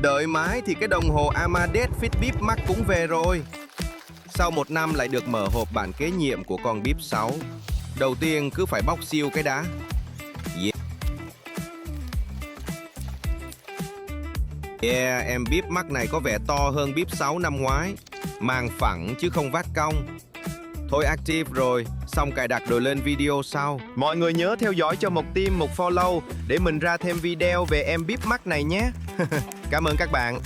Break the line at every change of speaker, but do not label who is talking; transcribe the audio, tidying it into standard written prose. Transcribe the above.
Đợi mãi thì cái đồng hồ Amadeus Fitbit Max cũng về rồi. Sau 1 năm lại được mở hộp bản kế nhiệm của con Bip 6. Đầu tiên cứ phải bóc siêu cái đá. Yeah, em Bip Max này có vẻ to hơn Bip 6 năm ngoái. Màng phẳng chứ không vát cong. Thôi active rồi, xong cài đặt rồi lên video sau. Mọi người nhớ theo dõi cho một tim, một follow để mình ra thêm video về em Bip Max này nhé. Cảm ơn các bạn.